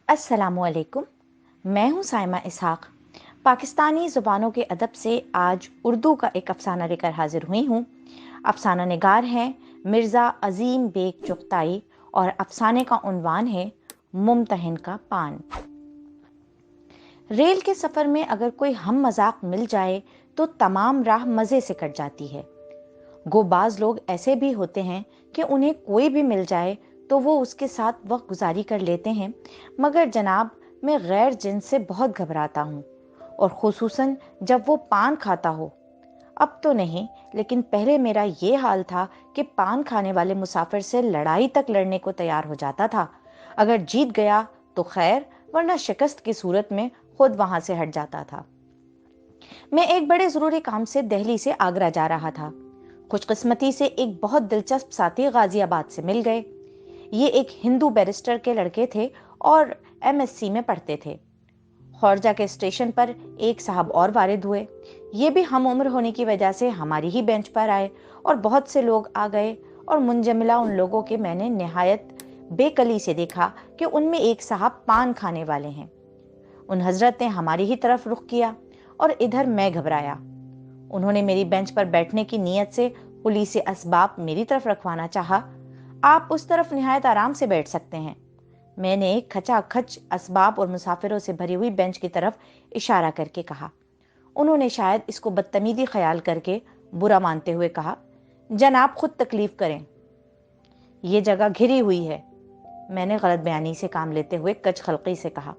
अस्सलामुअलैकुम। मैं हूँ साइमा इसहाक। पाकिस्तानी ज़ुबानों के अदब से आज उर्दू का एक अफ़साना लेकर हाजिर हुई हूँ। अफ़साना निगार हैं मिर्ज़ा अज़ीम बेग चुग़ताई और अफ़साने का उन्वान है मुमतहिन का पान। रेल के सफ़र में अगर कोई हम मजाक मिल जाए तो तमाम राह मज़े से कट जाती है। गो बाज़ लोग ऐसे भी होते हैं कि उन्हें कोई भी मिल जाए तो वो उसके साथ वक्त गुजारी कर लेते हैं, मगर जनाब मैं गैर जिन्स से बहुत घबराता हूँ, और ख़ुसूसन जब वो पान खाता हो। अब तो नहीं, लेकिन पहले मेरा ये हाल था कि पान खाने वाले मुसाफिर से लड़ाई तक लड़ने को तैयार हो जाता था। अगर जीत गया तो खैर, वरना शिकस्त की सूरत में खुद वहां से हट जाता था। मैं एक बड़े ज़रूरी काम से दिल्ली से आगरा जा रहा था। खुशकिस्मती से एक बहुत दिलचस्प साथी गाजियाबाद से मिल गए। ये एक हिंदू बैरिस्टर के लड़के थे और एमएससी में पढ़ते थे। खौरजा के स्टेशन पर एक साहब और वारिद हुए। ये भी हम उम्र होने की वजह से हमारी ही बेंच पर आए और बहुत से लोग आ गए, और मुंजमिला उन लोगों के मैंने निहायत बेकली से देखा कि उनमें एक साहब पान खाने वाले हैं। उन हजरत ने हमारी ही तरफ रुख किया और इधर मैं घबराया। उन्होंने मेरी बेंच पर बैठने की नीयत से पुलिस असबाब मेरी तरफ रखवाना चाहा। आप उस तरफ निहायत आराम से बैठ सकते हैं। मैंने खचाखच असबाब और मुसाफिरों से भरी हुई बेंच की तरफ इशारा करके कहा। उन्होंने शायद इसको बदतमीजी ख्याल करके बुरा मानते हुए कहा, जनाब खुद तकलीफ करें, ये जगह घिरी हुई है। मैंने गलत बयानी से काम लेते हुए कचखलकी से कहा,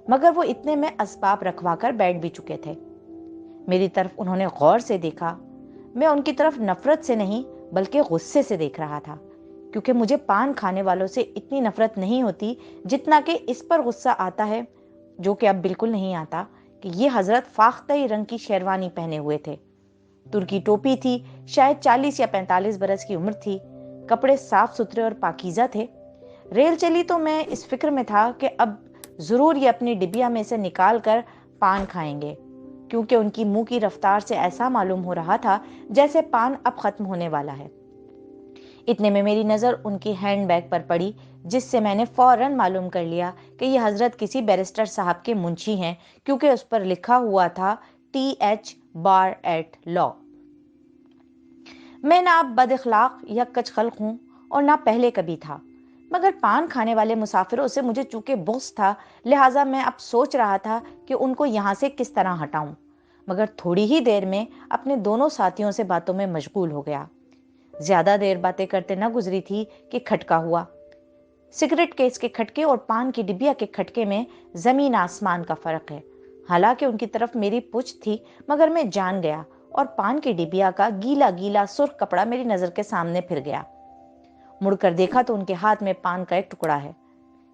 मगर वो इतने में असबाब रखवा कर बैठ भी चुके थे। मेरी तरफ उन्होंने गौर से देखा। मैं उनकी तरफ नफरत से नहीं बल्कि गुस्से से देख रहा था, क्योंकि मुझे पान खाने वालों से इतनी नफरत नहीं होती जितना कि इस पर गुस्सा आता है, जो कि अब बिल्कुल नहीं आता, कि ये हजरत फाख्तई रंग की शेरवानी पहने हुए थे। तुर्की टोपी थी, शायद 40 या 45 बरस की उम्र थी। कपड़े साफ सुथरे और पाकीज़ा थे। रेल चली तो मैं इस फिक्र में था कि अब जरूर ये अपनी डिबिया में से निकाल कर पान खाएंगे, क्योंकि उनकी मुंह की रफ्तार से ऐसा मालूम हो रहा था जैसे पान अब खत्म होने वाला है। इतने में मेरी नज़र उनकी हैंड बैग पर पड़ी, जिससे मैंने फौरन मालूम कर लिया कि ये हजरत किसी बैरिस्टर साहब के मुंशी हैं, क्योंकि उस पर लिखा हुआ था TH बार एट लॉ। मैं ना अब बदअखलाक या कचखल्क हूँ और ना पहले कभी था, मगर पान खाने वाले मुसाफिरों से मुझे चूंकि बुग़्ज़ था, लिहाजा मैं अब सोच रहा था कि उनको यहाँ से किस तरह हटाऊं। मगर थोड़ी ही देर में अपने दोनों साथियों से बातों में मशगूल हो गया। ज्यादा देर बातें करते न गुजरी थी कि खटका हुआ। सिगरेट केस के खटके और पान की डिबिया के खटके में जमीन आसमान का फर्क है। हालांकि उनकी तरफ मेरी पुछ थी, मगर मैं जान गया, और पान की डिबिया का गीला गीला सुर्ख कपड़ा मेरी नजर के सामने फिर गया। मुड़कर देखा तो उनके हाथ में पान का एक टुकड़ा है।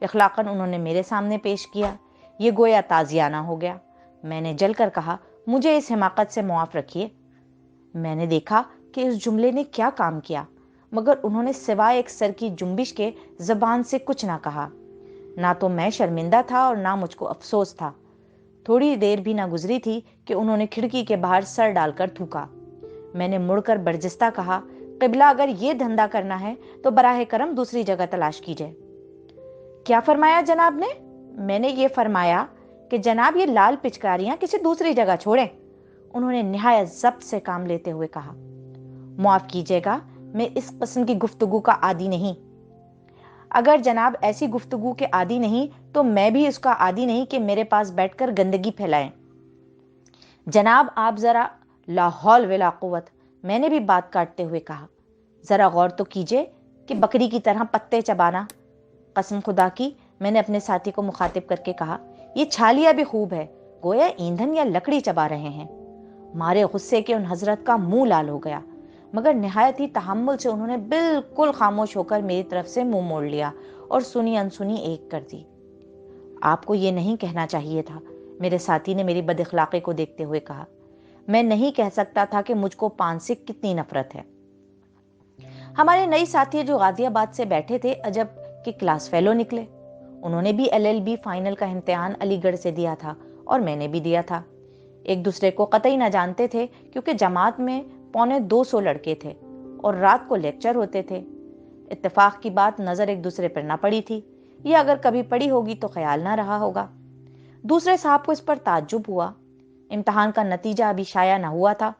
इखलाकन उन्होंने मेरे सामने पेश किया। ये गोया ताजियाना हो गया। मैंने जलकर कहा, मुझे इस हिमाकत से मुआफ रखिए। मैंने देखा कि इस जुमले ने क्या काम किया, मगर उन्होंने सिवाय एक सर की जुम्बिश के जबान से कुछ ना कहा। ना तो मैं शर्मिंदा था और ना मुझको अफसोस था। थोड़ी देर भी ना गुजरी थी कि उन्होंने खिड़की के बाहर सर डालकर थूका। मैंने मुड़कर बर्जिस्ता कहा, क़िबला अगर ये धंधा करना है तो बराह करम दूसरी जगह तलाश कीजिए। क्या फरमाया जनाब ने? मैंने ये फरमाया कि जनाब ये लाल पिचकारियां किसी दूसरी जगह छोड़ें। उन्होंने निहायत ज़ब्त से काम लेते हुए कहा, मुआफ कीजिएगा, मैं इस किस्म की गुफ्तगू का आदी नहीं। अगर जनाब ऐसी गुफ्तगू के आदी नहीं तो मैं भी उसका आदी नहीं कि मेरे पास बैठकर गंदगी फैलाएं। जनाब आप जरा, ला हौल वला कुव्वत, मैंने भी बात काटते हुए कहा, जरा गौर तो कीजिए कि बकरी की तरह पत्ते चबाना। कसम खुदा की, मैंने अपने साथी को मुखातिब करके कहा, ये छालिया भी खूब है, गोया ईंधन या लकड़ी चबा रहे हैं। मारे गुस्से के उन हजरत का मुंह लाल हो गया, मगर निहायत ही तहम्मुल से उन्होंने बिल्कुल खामोश होकर मेरी तरफ से मुंह मोड़ लिया और सुनी अनसुनी एक कर दी। आपको ये नहीं कहना चाहिए था, मेरे साथी ने मेरी बदअखलाक़ी को देखते हुए कहा। मैं नहीं कह सकता था कि मुझको पान से कितनी नफरत है। हमारे नए साथी जो गाजियाबाद से बैठे थे, अजब के क्लास फेलो निकले। उन्होंने भी LLB फाइनल का इम्तिहान अलीगढ़ से दिया था और मैंने भी दिया था। एक दूसरे को कतई न जानते थे, क्योंकि जमात में 225 लड़के थे और रात को लेक्चर होते थे। इत्तेफाक की बात, नजर एक दूसरे पर ना पड़ी थी, या अगर कभी पढ़ी होगी तो ख्याल ना रहा होगा। दूसरे साहब को इस पर ताज्जुब हुआ। इम्तहान का नतीजा अभी शाया न हुआ था,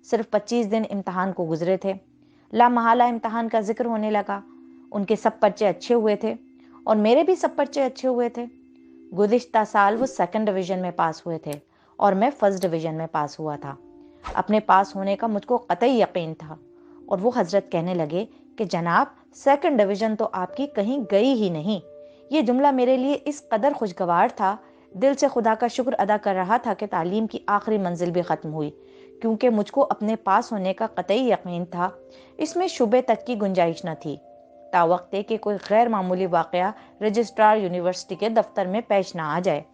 सिर्फ 25 दिन इम्तहान को गुजरे थे। लामहला इम्तहान का जिक्र होने लगा। उनके सब पर्चे अच्छे हुए थे और मेरे भी सब पर्चे अच्छे हुए थे। गुज़िश्ता साल वो 2nd डिवीजन में पास हुए थे और मैं 1st डिवीजन में पास हुआ था। अपने पास होने का मुझको कतई यकीन था। और वो हजरत कहने लगे कि जनाब, 2nd डिवीजन तो आपकी कहीं गई ही नहीं। ये जुमला मेरे लिए इस कदर खुशगवार था, दिल से खुदा का शुक्र अदा कर रहा था कि तालीम की आखिरी मंजिल भी ख़त्म हुई, क्योंकि मुझको अपने पास होने का कतई यकीन था। इसमें शुबे तक की गुंजाइश न थी, तावक्ते कि कोई गैर मामूली वाक़या रजिस्ट्रार यूनिवर्सिटी के दफ्तर में पेश ना आ जाए।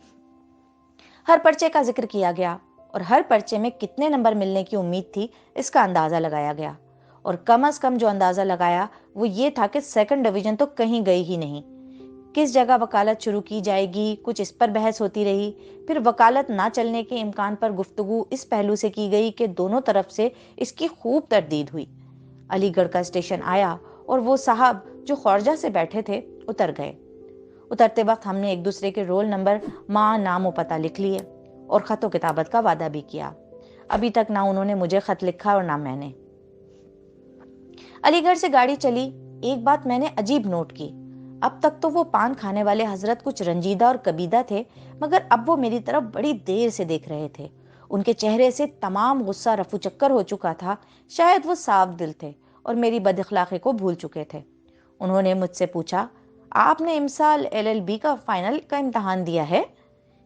हर पर्चे का जिक्र किया गया और हर पर्चे में कितने नंबर मिलने की उम्मीद थी इसका अंदाज़ा लगाया गया। और कम अज़ कम जो अंदाज़ा लगाया वो ये था कि 2nd डिवीजन तो कहीं गई ही नहीं। किस जगह वकालत शुरू की जाएगी, कुछ इस पर बहस होती रही। फिर वकालत ना चलने के इम्कान पर गुफ्तगू इस पहलू से की गई कि दोनों तरफ से इसकी खूब तरदीद हुई। अलीगढ़ का स्टेशन आया और वो साहब जो खौरजा से बैठे थे उतर गए। उतरते वक्त हमने एक दूसरे के रोल नंबर, माँ, नाम और पता लिख लिए और खत व किताबत का वादा भी किया। अभी तक ना उन्होंने मुझे खत लिखा और ना मैंने। अलीगढ़ से गाड़ी चली। एक बात मैंने अजीब नोट की। अब तक तो वो पान खाने वाले हजरत कुछ रंजीदा और कबीदा थे, मगर अब वो मेरी तरफ बड़ी देर से देख रहे थे। उनके चेहरे से तमाम गुस्सा रफू चक्कर हो चुका था। शायद वो साफ दिल थे और मेरी बदअखलाक़ी को भूल चुके थे। उन्होंने मुझसे पूछा, आपने इमसाल LLB का फाइनल का इम्तहान दिया है?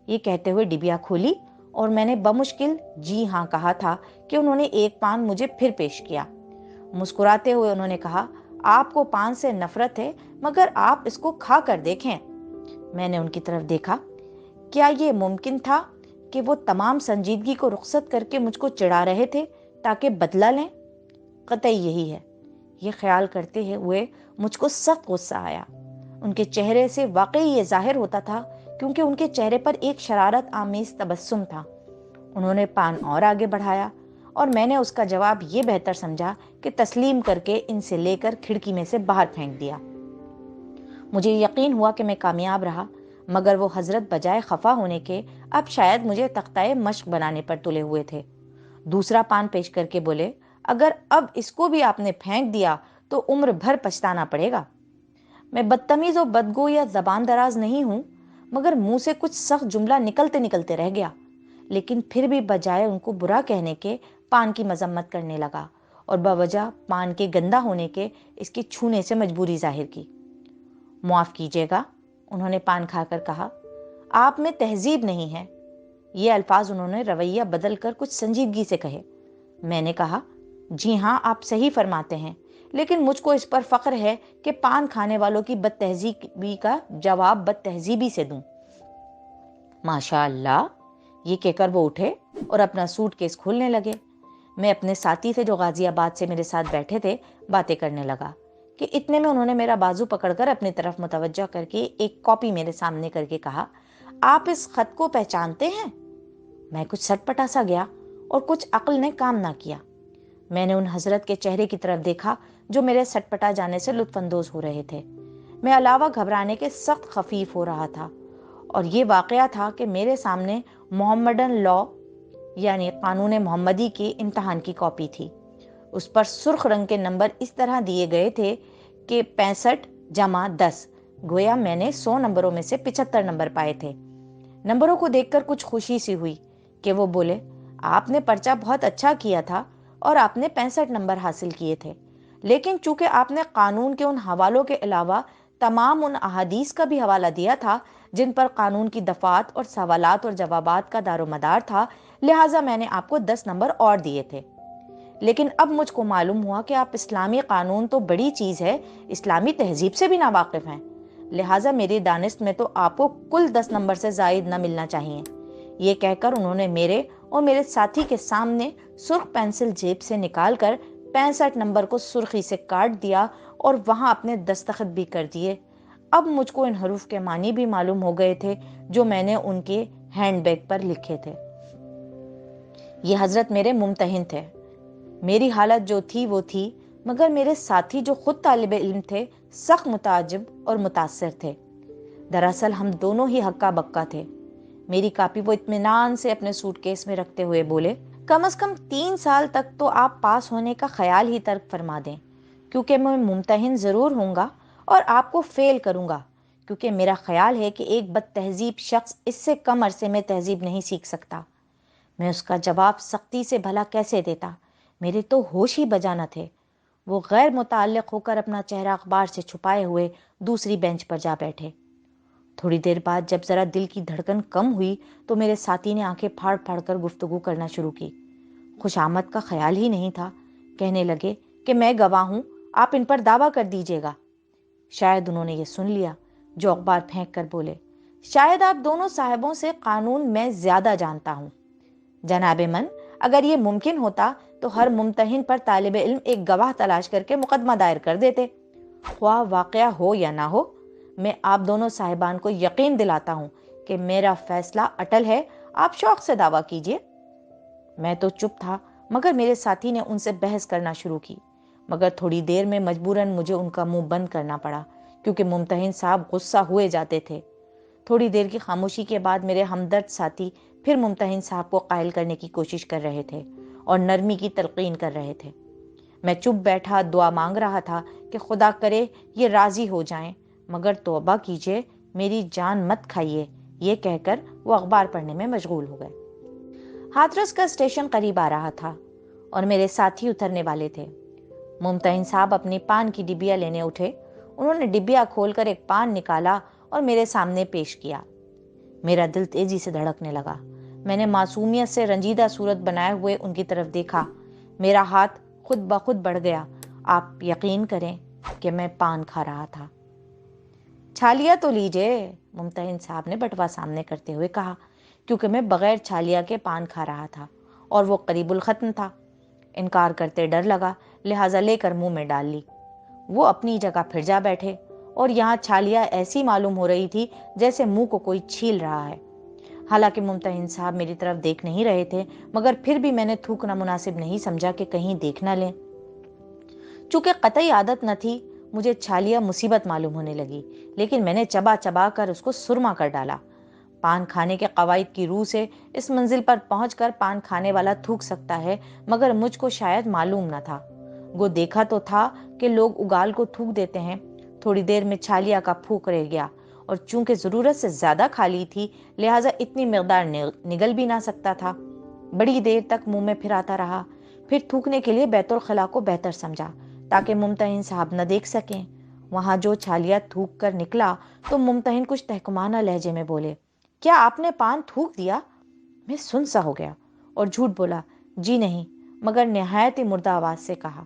ये कहते हुए डिबिया खोली और मैंने बमुश्किल जी हाँ कहा था कि उन्होंने एक पान मुझे फिर पेश किया। मुस्कुराते हुए उन्होंने कहा, आपको पान से नफरत है, मगर आप इसको खा कर देखें। मैंने उनकी तरफ देखा। क्या ये मुमकिन था कि वो तमाम संजीदगी को रुखसत करके मुझको चिढ़ा रहे थे ताकि बदला लें? कतई यही है। ये ख्याल करते हुए मुझको सख्त गुस्सा आया। उनके चेहरे से वाकई ये जाहिर होता था, क्योंकि उनके चेहरे पर एक शरारत आमीज तबस्सुम था। उन्होंने पान और आगे बढ़ाया और मैंने उसका जवाब ये बेहतर समझा कि तस्लीम करके इनसे लेकर खिड़की में से बाहर फेंक दिया। मुझे यकीन हुआ कि मैं कामयाब रहा, मगर वो हजरत बजाय खफा होने के अब शायद मुझे तख्ताए मश्क बनाने पर तुले हुए थे। दूसरा पान पेश करके बोले, अगर अब इसको भी आपने फेंक दिया तो उम्र भर पछताना पड़ेगा। मैं बदतमीज और बदगो या जबान दराज नहीं हूं, मगर मुंह से कुछ सख्त जुमला निकलते निकलते रह गया। लेकिन फिर भी बजाय उनको बुरा कहने के पान की मजम्मत करने लगा और बवजह पान के गंदा होने के इसके छूने से मजबूरी जाहिर की। मुआफ कीजिएगा, उन्होंने पान खाकर कहा, आप में तहजीब नहीं है। ये अल्फाज उन्होंने रवैया बदल कर कुछ संजीदगी से कहे। मैंने कहा, जी हाँ, आप सही फरमाते हैं, लेकिन मुझको इस पर फख्र है कि पान खाने वालों की बदतहजीबी का जवाब बदतहजीबी से दूं। माशाअल्लाह, ये कहकर वो उठे और अपना सूटकेस खोलने लगे। मैं अपने साथी से जो गाजियाबाद से मेरे साथ बैठे थे बातें करने लगा कि इतने में उन्होंने मेरा बाजू पकड़कर अपनी तरफ मुतवज्जा करके एक कॉपी मेरे सामने करके कहा, आप इस खत को पहचानते हैं? मैं कुछ सटपटा सा गया और कुछ अक्ल ने काम ना किया। मैंने उन हजरत के चेहरे की तरफ देखा जो मेरे सटपटा जाने से लुत्फानंदोज हो रहे थे। मैं अलावा घबराने के सख्त खफीफ हो रहा था और ये वाकया था कि मेरे सामने मोहम्मदन लॉ यानी कानून मोहम्मदी के इम्तहान की कॉपी थी। उस पर सुर्ख रंग के नंबर इस तरह दिए गए थे कि 65-10, गोया मैंने 100 नंबरों में से 75 नंबर पाए थे। नंबरों को देखकर कुछ खुशी सी हुई कि वो बोले, आपने पर्चा बहुत अच्छा किया था और आपने 65 नंबर हासिल किए थे, लेकिन चूंकि आपने कानून के उन हवालों के अलावा तमाम उन अहादीस का भी हवाला दिया था जिन पर कानून की दफात और सवालात और जवाबात का दारोमदार था, लिहाजा मैंने आपको 10 नंबर और दिए थे। लेकिन अब मुझको मालूम हुआ कि आप इस्लामी कानून तो बड़ी चीज़ है, इस्लामी तहजीब से भी नावाकिफ हैं, लिहाजा मेरी दानिश में तो आपको कुल 10 नंबर से जायद न मिलना चाहिए। ये कहकर उन्होंने मेरे और मेरे साथी के सामने सुर्ख पेंसिल जेब से निकालकर 65 नंबर को सुर्खी से काट दिया और वहां अपने दस्तखत भी कर दिए। अब मुझको इन हरूफ के मानी भी मालूम हो गए थे जो मैंने उनके हैंडबैग पर लिखे थे। ये हजरत मेरे मुमतहिन थे। मेरी हालत जो थी वो थी, मगर मेरे साथी जो खुद तालिब इल्म थे सख्त मुताजिब और मुतासिर थे। दरअसल हम दोनों ही हक्का बक्का थे। मेरी कॉपी वो इत्मीनान से अपने सूटकेस में रखते हुए बोले, कम से कम 3 साल तक तो आप पास होने का ख्याल ही तर्क फरमा दें, क्योंकि मैं मुमतहिन ज़रूर होऊंगा और आपको फेल करूंगा, क्योंकि मेरा ख्याल है कि एक बद तहजीब शख्स इससे कम अरसे में तहजीब नहीं सीख सकता। मैं उसका जवाब सख्ती से भला कैसे देता, मेरे तो होश ही बजा न थे। वो गैर मुताल्लिक होकर अपना चेहरा अखबार से छुपाए हुए दूसरी बेंच पर जा बैठे। थोड़ी देर बाद जब जरा दिल की धड़कन कम हुई तो मेरे साथी ने आंखें फाड़ फाड़ कर गुफ्तगू करना शुरू की। खुशामद का ख्याल ही नहीं था। कहने लगे कि मैं गवाह हूं, आप इन पर दावा कर दीजिएगा। शायद उन्होंने ये सुन लिया, जो अखबार फेंक कर बोले, शायद आप दोनों साहिबों से कानून मैं ज्यादा जानता हूं। जनाबे मन, अगर ये मुमकिन होता तो हर मुमतहिन पर तालिब इल्म एक गवाह तलाश करके मुकदमा दायर कर देते। ख्वाह वाकया हो या ना हो, मैं आप दोनों साहिबान को यकीन दिलाता हूं कि मेरा फैसला अटल है। आप शौक से दावा कीजिए। मैं तो चुप था, मगर मेरे साथी ने उनसे बहस करना शुरू की। मगर थोड़ी देर में मजबूरन मुझे उनका मुंह बंद करना पड़ा, क्योंकि मुमतहिन साहब गुस्सा हुए जाते थे। थोड़ी देर की खामोशी के बाद मेरे हमदर्द साथी फिर मुमतहिन साहब को कायल करने की कोशिश कर रहे थे और नरमी की तलकीन कर रहे थे। मैं चुप बैठा दुआ मांग रहा था कि खुदा करे ये राजी हो जाएं, मगर तौबा कीजिए, मेरी जान मत खाइए। ये कहकर वो अखबार पढ़ने में मशगूल हो गए। हाथरस का स्टेशन करीब आ रहा था और मेरे साथी उतरने वाले थे। मुमतहिन साहब अपनी पान की डिबिया लेने उठे। उन्होंने डिबिया खोलकर एक पान निकाला और मेरे सामने पेश किया। मेरा दिल तेजी से धड़कने लगा। मैंने मासूमियत से रंजीदा सूरत बनाए हुए उनकी तरफ देखा। मेरा हाथ खुद ब खुद बढ़ गया। आप यकीन करें कि मैं पान खा रहा था। छालिया तो लीजिए, मुमतहिन साहब ने बटवा सामने करते हुए कहा, क्योंकि मैं बगैर छालिया के पान खा रहा था और वो करीबुल खत्म था। इनकार करते डर लगा, लिहाजा लेकर मुंह में डाल ली। वो अपनी जगह फिर जा बैठे और यहाँ छालिया ऐसी मालूम हो रही थी जैसे मुंह को कोई छील रहा है। हालांकि मुमतहिन साहब मेरी तरफ देख नहीं रहे थे, मगर फिर भी मैंने थूकना मुनासिब नहीं समझा कि कहीं देख न लें। चूंकि कतई आदत न थी, मुझे छालिया मुसीबत मालूम होने लगी, लेकिन मैंने चबा चबा कर उसको सुरमा कर डाला। पान खाने के कवायद की रूह से इस मंजिल पर पहुंचकर पान खाने वाला थूक सकता है, मगर मुझको शायद मालूम न था। वो देखा तो था कि लोग उगाल को थूक देते हैं। थोड़ी देर में छालिया का फूक रह गया और चूंकि जरूरत से ज्यादा खाली थी, लिहाजा इतनी मिकदार निगल भी ना सकता था। बड़ी देर तक मुंह में फिराता रहा, फिर थूकने के लिए बैतुल खला को बेहतर समझा, ताकि मुमतहिन साहब न देख सकें। वहां जो छालिया थूक कर निकला तो मुमतहिन कुछ तहकुमाना लहजे में बोले, क्या आपने पान थूक दिया? मैं सुन सा हो गया और झूठ बोला, जी नहीं, मगर निहायत ही मुर्दा आवाज से कहा।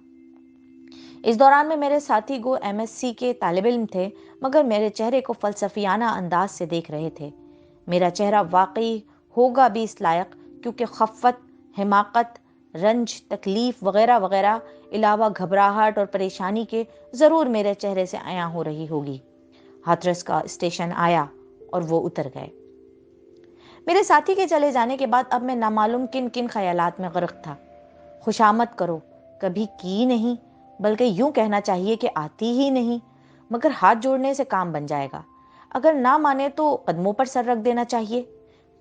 इस दौरान में मेरे साथी गो एमएससी के तालिब इल्म थे, मगर मेरे चेहरे को फलसफियाना अंदाज से देख रहे थे। मेरा चेहरा वाकई होगा भी इस लायक, क्योंकि खफ़त, हिमाकत, रंज, तकलीफ वगैरह वगैरह अलावा घबराहट और परेशानी के जरूर मेरे चेहरे से आया हो रही होगी। हाथरस का स्टेशन आया और वो उतर गए। मेरे साथी के चले जाने के बाद अब मैं नामालूम किन किन ख्यालात में गर्क था। खुशामद करो कभी की नहीं, बल्कि यूं कहना चाहिए कि आती ही नहीं, मगर हाथ जोड़ने से काम बन जाएगा। अगर ना माने तो कदमों पर सर रख देना चाहिए।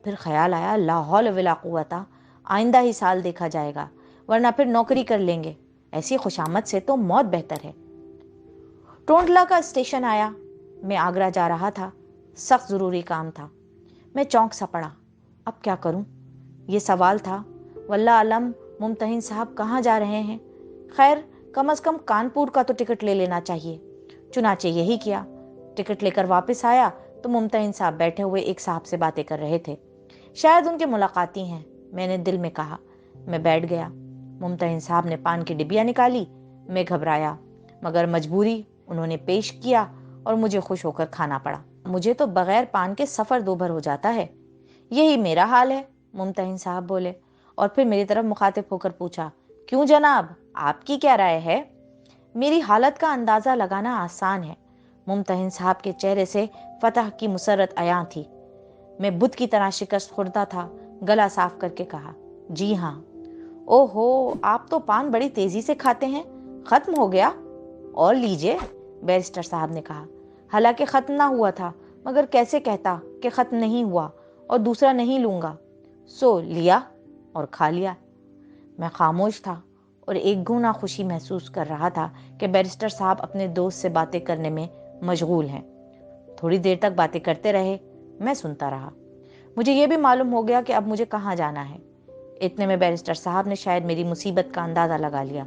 फिर ख्याल आया, ला हौल वला कुव्वता, आइंदा ही साल देखा जाएगा, वरना फिर नौकरी कर लेंगे। ऐसी खुशामद से तो मौत बेहतर है। टोंडला का स्टेशन आया। मैं आगरा जा रहा था, सख्त जरूरी काम था। मैं चौंक सा पड़ा। अब क्या करूं? ये सवाल था। वल्लाह आलम मुमतहिन साहब कहाँ जा रहे हैं। खैर, कम से कम कानपुर का तो टिकट ले लेना चाहिए। चुनाचे यही किया। टिकट लेकर वापस आया तो मुमतहिन साहब बैठे हुए एक साहब से बातें कर रहे थे। शायद उनके मुलाकाती हैं, मैंने दिल में कहा। मैं बैठ गया। मुमतहिन साहब ने पान की डिबिया निकाली। मैं घबराया, मगर मजबूरी उन्होंने पेश किया और मुझे खुश होकर खाना पड़ा। मुझे तो बगैर पान के सफर दोभर हो जाता है। यही मेरा हाल है, मुमतहिन साहब बोले और फिर मेरी तरफ मुखातिब होकर पूछा, क्यों जनाब, आपकी क्या राय है? मेरी हालत का अंदाजा लगाना आसान है। मुमतहिन साहब के चेहरे से फतह की मुसरत आया थी। मैं बुत की तरह शिकस्त खुर्दा था। गला साफ करके कहा, जी हाँ। ओहो, आप तो पान बड़ी तेजी से खाते हैं, खत्म हो गया? और लीजिए, बैरिस्टर साहब ने कहा। हालांकि खत्म ना हुआ था, मगर कैसे कहता कि ख़त्म नहीं हुआ और दूसरा नहीं लूँगा। सो लिया और खा लिया। मैं खामोश था और एक गुना खुशी महसूस कर रहा था कि बैरिस्टर साहब अपने दोस्त से बातें करने में मशगूल हैं। थोड़ी देर तक बातें करते रहे, मैं सुनता रहा। मुझे ये भी मालूम हो गया कि अब मुझे कहाँ जाना है। इतने में बैरिस्टर साहब ने शायद मेरी मुसीबत का अंदाज़ा लगा लिया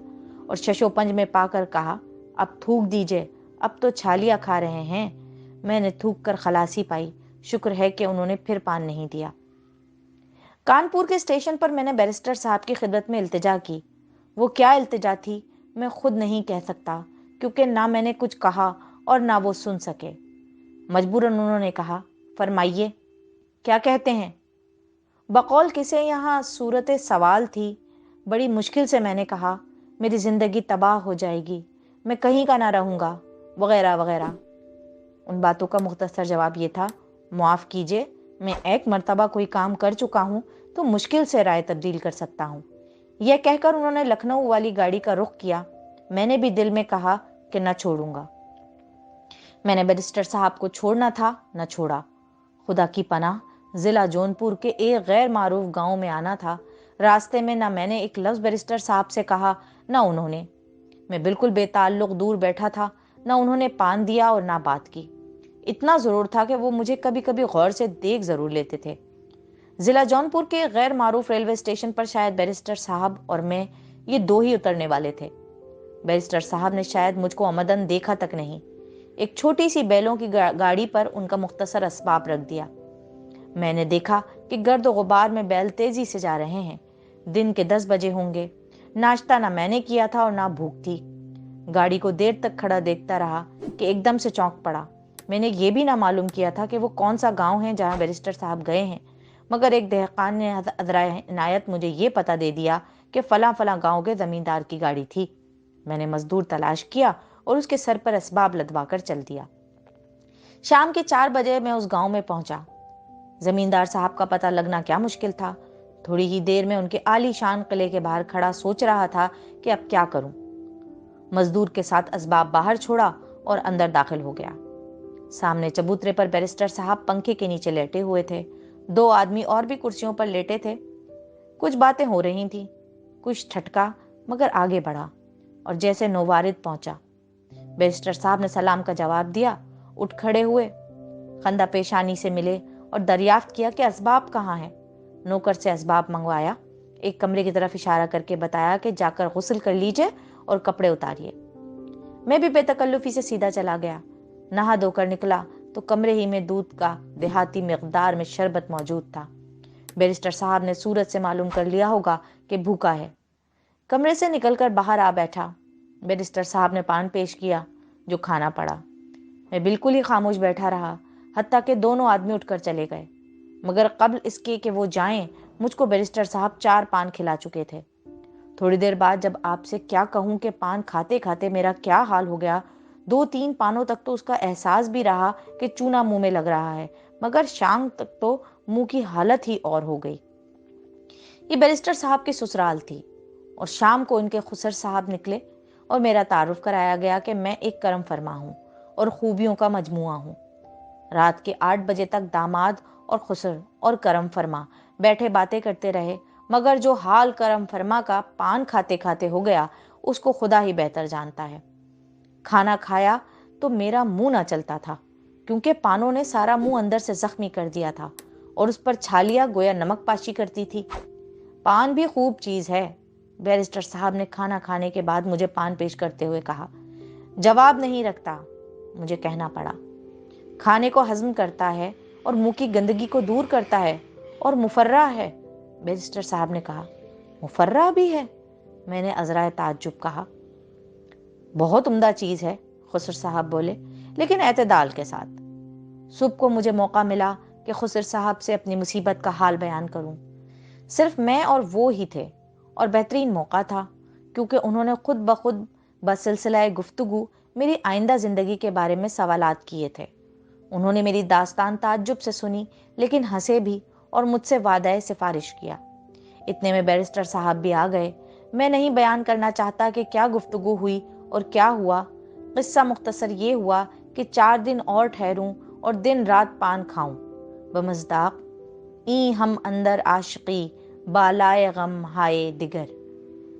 और शशोपंज में पाकर कहा, अब थूक दीजिए, अब तो छालियाँ खा रहे हैं। मैंने थूक कर खलासी पाई। शुक्र है कि उन्होंने फिर पान नहीं दिया। कानपुर के स्टेशन पर मैंने बैरिस्टर साहब की खिदमत में इल्तिजा की। वो क्या इल्तिजा थी मैं खुद नहीं कह सकता, क्योंकि ना मैंने कुछ कहा और ना वो सुन सके। मजबूरन उन्होंने कहा, फरमाइए, क्या कहते हैं? बकौल किसे यहाँ सूरत सवाल थी। बड़ी मुश्किल से मैंने कहा, मेरी ज़िंदगी तबाह हो जाएगी, मैं कहीं का ना रहूँगा, वगैरह वगैरह। उन बातों का मुख्तसर जवाब ये था, माफ़ कीजिए, मैं एक मर्तबा कोई काम कर चुका हूँ तो मुश्किल से राय तब्दील कर सकता हूँ। यह कहकर उन्होंने लखनऊ वाली गाड़ी का रुख किया। मैंने भी दिल में कहा कि न छोड़ूंगा। मैंने बैरिस्टर साहब को छोड़ना था, न छोड़ा। खुदा की पनाह, जिला जौनपुर के एक गैर मारूफ गांव में आना था। रास्ते में ना मैंने एक लफ्ज़ बैरिस्टर साहब से कहा, ना उन्होंने। मैं बिल्कुल बेताल्लुक दूर बैठा था, ना उन्होंने पान दिया और ना बात की। इतना ज़रूर था कि वो मुझे कभी कभी गौर से देख ज़रूर लेते थे। जिला जौनपुर के गैर मारूफ रेलवे स्टेशन पर शायद बैरिस्टर साहब और मैं, ये दो ही उतरने वाले थे। बैरिस्टर साहब ने शायद मुझको अमदन देखा तक नहीं। एक छोटी सी बैलों की गाड़ी पर उनका मुख्तसर असबाब रख दिया। मैंने देखा कि गर्द गुबार में बैल तेजी से जा रहे हैं। दिन के 10 बजे होंगे। नाश्ता ना मैंने किया था और ना भूख थी। गाड़ी को देर तक खड़ा देखता रहा कि एकदम से चौंक पड़ा। मैंने ये भी ना मालूम किया था कि वो कौन सा गांव है जहां बैरिस्टर साहब गए हैं, मगर एक दहकान ने अदराए इनायत मुझे ये पता दे दिया कि फला फला गांव के जमींदार की गाड़ी थी। मैंने मजदूर तलाश किया और उसके सर पर असबाब लदवा कर चल दिया। शाम के 4 बजे मैं उस गांव में पहुंचा। जमींदार साहब का पता लगना क्या मुश्किल था। थोड़ी ही देर में उनके आलीशान किले के बाहर खड़ा सोच रहा था कि अब क्या करूं। मजदूर के साथ असबाब बाहर छोड़ा और अंदर दाखिल हो गया। सामने चबूतरे पर बैरिस्टर साहब पंखे के नीचे लेटे हुए थे। 2 आदमी और भी कुर्सियों पर लेटे थे। कुछ बातें हो रही थी। कुछ ठटका, मगर आगे बढ़ा और जैसे नौवारिद पहुंचा। बैरिस्टर साहब ने सलाम का जवाब दिया, उठ खड़े हुए, खंदा पेशानी से मिले और दरियाफ्त किया कि असबाब कहाँ हैं। नौकर से असबाब मंगवाया। एक कमरे की तरफ इशारा करके बताया कि जाकर गुस्ल कर लीजिए और कपड़े उतारिए। मैं भी बेतकल्लुफी से सीधा चला गया। नहा धोकर निकला तो कमरे ही में दूध का देहाती मिकदार में शरबत मौजूद था। बैरिस्टर साहब ने सूरत से मालूम कर लिया होगा कि भूखा है। कमरे से निकलकर बाहर आ बैठा। बैरिस्टर साहब ने पान पेश किया, जो खाना पड़ा। मैं बिल्कुल ही खामोश बैठा रहा, हत्ता कि दोनों आदमी उठकर चले गए। मगर कब्ल इसके कि वो जाएं, मुझको बैरिस्टर साहब 4 पान खिला चुके थे। थोड़ी देर बाद जब आपसे क्या कहूं कि पान खाते खाते मेरा क्या हाल हो गया। 2-3 पानों तक तो उसका एहसास भी रहा कि चूना मुंह में लग रहा है, मगर शाम तक तो मुंह की हालत ही और हो गई। ये बैरिस्टर साहब की ससुराल थी और शाम को इनके खुसर साहब निकले और मेरा तारुफ कराया गया कि मैं एक करम फरमा हूँ और खूबियों का मजमुआ हूँ। रात के 8 बजे तक दामाद और खुसर और करम फरमा बैठे बातें करते रहे, मगर जो हाल करम फरमा का पान खाते खाते हो गया उसको खुदा ही बेहतर जानता है। खाना खाया तो मेरा मुंह ना चलता था, क्योंकि पानों ने सारा मुंह अंदर से जख्मी कर दिया था और उस पर छालियां गोया नमक पाशी करती थी। पान भी खूब चीज है, बैरिस्टर साहब ने खाना खाने के बाद मुझे पान पेश करते हुए कहा। जवाब नहीं रखता, मुझे कहना पड़ा। खाने को हजम करता है और मुंह की गंदगी को दूर करता है और मुफर्रा है, बैरिस्टर साहब ने कहा। मुफर्रा भी है, मैंने अजराए ताज्जुब कहा। बहुत उम्दा चीज है, खुसर साहब बोले, लेकिन एतदाल के साथ। सुबह को मुझे मौका मिला कि खुसर साहब से अपनी मुसीबत का हाल बयान करूं। सिर्फ मैं और वो ही थे और बेहतरीन मौका था, क्योंकि उन्होंने खुद ब खुद बसिलसिला गुफ्तगू मेरी आइंदा जिंदगी के बारे में सवालात किए थे। उन्होंने मेरी दास्तान ताज्जुब से सुनी, लेकिन हंसे भी और मुझसे वादाए सिफारिश किया। इतने में बैरिस्टर साहब भी आ गए। मैं नहीं बयान करना चाहता कि क्या गुफ्तगू हुई और क्या हुआ। किस्सा मुख्तसर ये हुआ कि 4 दिन और ठहरूं اور دن رات پان کھاؤں۔ بمصداق ای ہم اندر عاشقی بالائے غم ہائے دگر۔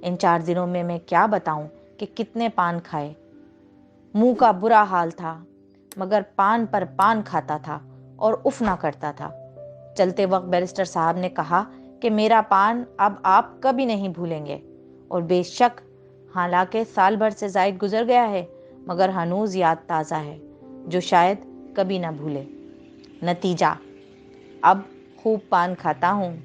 ان 4 دنوں میں کیا بتاؤں کہ کتنے پان کھائے۔ منہ کا برا حال تھا مگر پان پر پان کھاتا تھا اور اف نہ کرتا تھا۔ چلتے وقت بیرسٹر صاحب نے کہا کہ میرا پان اب آپ کبھی نہیں بھولیں گے، اور بے شک حالانکہ سال بھر سے زائد گزر گیا ہے مگر ہنوز یاد تازہ ہے جو شاید کبھی نہ بھولے۔ نتیجہ اب خوب پان کھاتا ہوں،